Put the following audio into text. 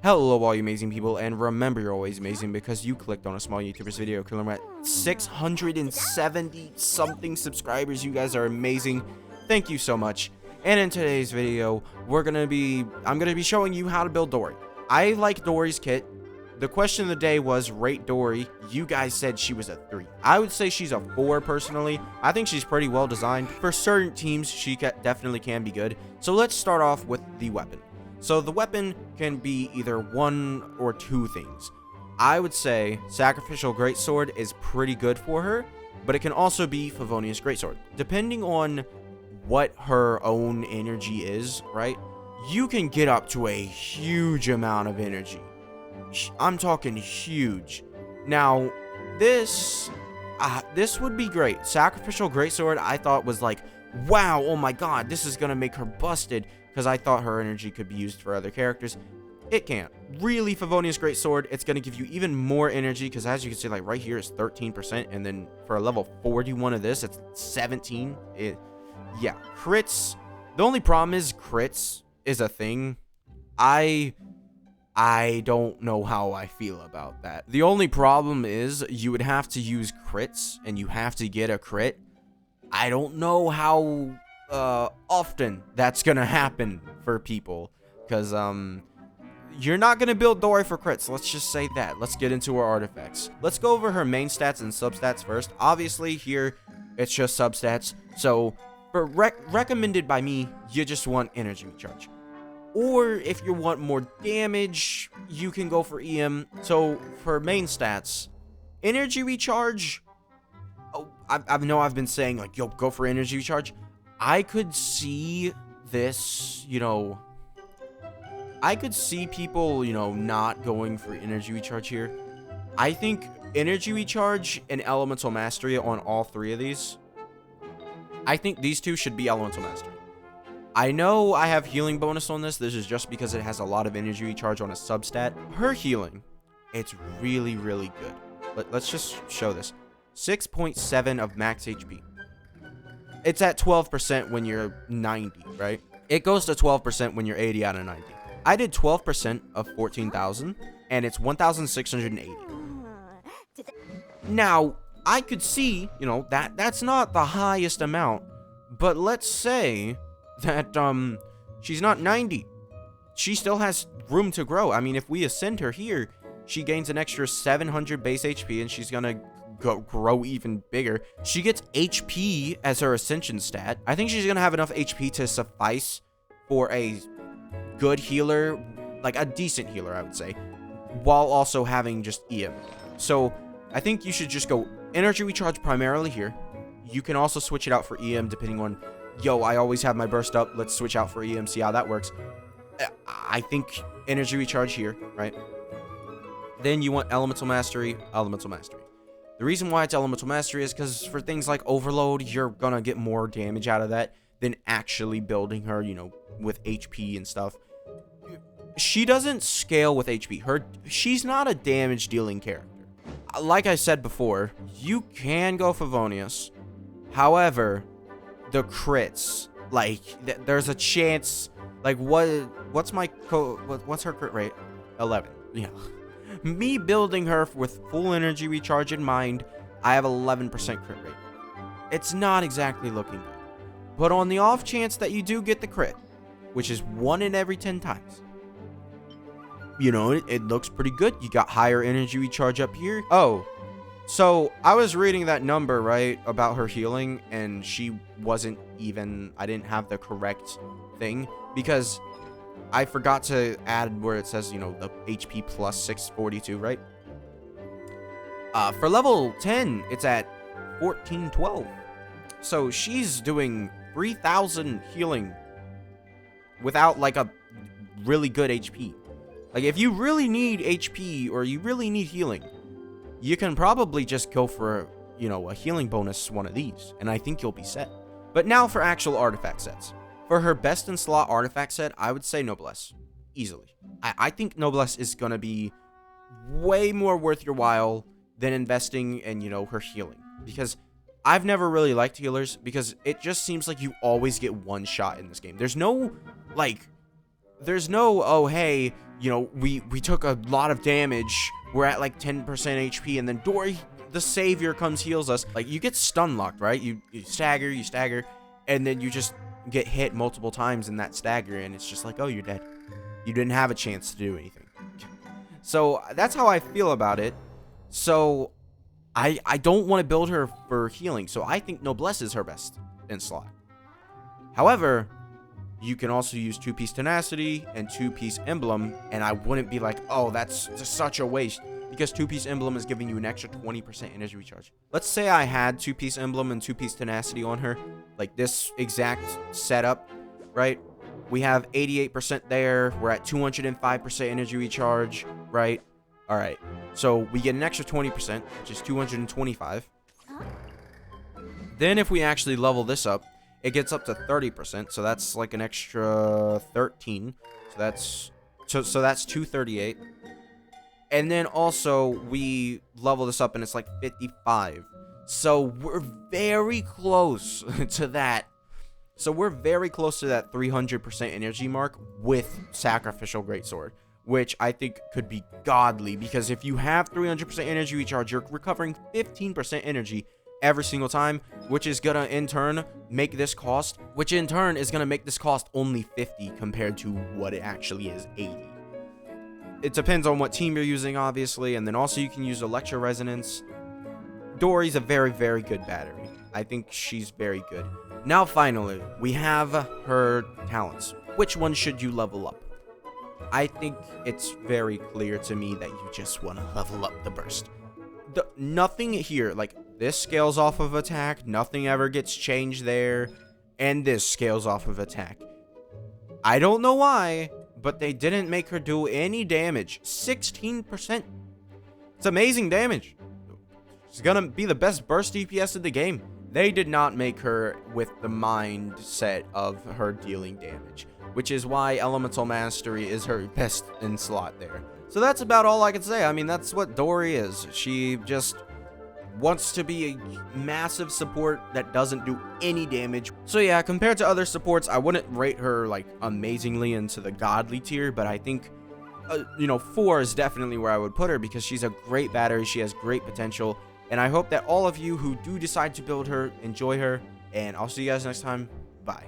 Hello all you amazing people, and remember you're always amazing because you clicked on a small YouTuber's video. Killing at 670 something subscribers. You guys are amazing. Thank you so much. And in today's video, I'm gonna be showing you how to build Dori. I like Dori's kit. The question of the day was rate Dori. You guys said she was a 3. I would say she's a 4 personally. I think she's pretty well designed. For certain teams, she definitely can be good. So let's start off with the weapon. So the weapon can be either one or two things. I would say Sacrificial Greatsword is pretty good for her, but it can also be Favonius Greatsword. Depending on what her own energy is, right? You can get up to a huge amount of energy. I'm talking huge. Now, this would be great. Sacrificial Greatsword, I thought was like, wow, oh my god, this is gonna make her busted, because I thought her energy could be used for other characters. It can't. Really, Favonius Greatsword, it's going to give you even more energy, because as you can see, like right here is 13%, and then for a level 41 of this, it's 17. Yeah, crits. The only problem is crits is a thing. I don't know how I feel about that. The only problem is you would have to use crits, and you have to get a crit. I don't know how often that's gonna happen for people, because you're not gonna build Dori for crits. Let's just say that. Let's get into her artifacts. Let's go over her main stats and substats first. Obviously here it's just substats, so for recommended by me, you just want energy recharge, or if you want more damage, you can go for EM. So for main stats, energy recharge, I know I've been saying like, yo, go for energy recharge. I could see this, I could see people, not going for energy recharge here. I think energy recharge and elemental mastery on all 3 of these. I think these 2 should be elemental mastery. I know I have healing bonus on this. This is just because it has a lot of energy recharge on a substat. Her healing, it's really, really good. Let's just show this. 6.7 of max HP. It's at 12% when you're 90, right? It goes to 12% when you're 80 out of 90. I did 12% of 14,000, and it's 1,680. Now, I could see, that's not the highest amount, but let's say that she's not 90. She still has room to grow. I mean, if we ascend her here, she gains an extra 700 base HP, and she's gonna grow even bigger. She gets HP as her ascension stat. I think she's gonna have enough HP to suffice for a good healer, like a decent healer, I would say, while also having just EM. So I think you should just go energy recharge primarily here. You can also switch it out for EM depending on, yo, I always have my burst up, let's switch out for EM, see how that works. I think energy recharge here, right? Then you want elemental mastery, elemental mastery. The reason why it's elemental mastery is because for things like overload, you're gonna get more damage out of that than actually building her, with HP and stuff. She doesn't scale with HP. She's not a damage dealing character. Like I said before, you can go Favonius. However, the crits, like there's a chance, like what's her crit rate? 11. Yeah. Me building her with full energy recharge in mind, I have 11% crit rate. It's not exactly looking good. But on the off chance that you do get the crit, which is 1 in every 10 times, it looks pretty good. You got higher energy recharge up here. Oh, so I was reading that number, right, about her healing, and she wasn't even, I didn't have the correct thing, because I forgot to add where it says, the HP plus 642, right? For level 10, it's at 1412. So she's doing 3,000 healing without, like, a really good HP. Like, if you really need HP or you really need healing, you can probably just go for, a healing bonus one of these, and I think you'll be set. But now for actual artifact sets. For her best in slot artifact set, I would say Noblesse. Easily. I think Noblesse is going to be way more worth your while than investing in, her healing. Because I've never really liked healers, because it just seems like you always get one shot in this game. There's no, oh, hey, you know, we took a lot of damage. We're at like 10% HP, and then Dori, the savior, comes, heals us. Like, you get stun locked, right? You stagger, and then you just get hit multiple times in that stagger, and it's just like, oh, you're dead. You didn't have a chance to do anything. So that's how I feel about it. So I don't want to build her for healing, so I think Noblesse is her best in slot. However, you can also use 2-piece Tenacity and 2-piece Emblem, and I wouldn't be like, oh, that's such a waste, because 2-piece Emblem is giving you an extra 20% energy recharge. Let's say I had 2-piece Emblem and 2-piece Tenacity on her, like this exact setup, right? We have 88% there. We're at 205% energy recharge, right? All right. So we get an extra 20%, which is 225. Then if we actually level this up, it gets up to 30%. So that's like an extra 13. So that's 238. And then also we level this up and it's like 55. So we're very close to that. So we're very close to that 300% energy mark with Sacrificial Greatsword, which I think could be godly, because if you have 300% energy recharge, you're recovering 15% energy every single time, which is gonna in turn make this cost, only 50 compared to what it actually is, 80. It depends on what team you're using, obviously, and then also you can use Electro Resonance. Dori's a very, very good battery. I think she's very good. Now, finally, we have her talents. Which one should you level up? I think it's very clear to me that you just want to level up the burst. Nothing here, like, this scales off of attack. Nothing ever gets changed there. And this scales off of attack. I don't know why, but they didn't make her do any damage. 16%. It's amazing damage. She's gonna be the best burst DPS in the game. They did not make her with the mindset of her dealing damage, which is why Elemental Mastery is her best in slot there. So that's about all I can say. I mean, that's what Dori is. She just wants to be a massive support that doesn't do any damage. So yeah, compared to other supports, I wouldn't rate her like amazingly into the godly tier, but I think, 4 is definitely where I would put her, because she's a great battery. She has great potential. And I hope that all of you who do decide to build her enjoy her. And I'll see you guys next time. Bye.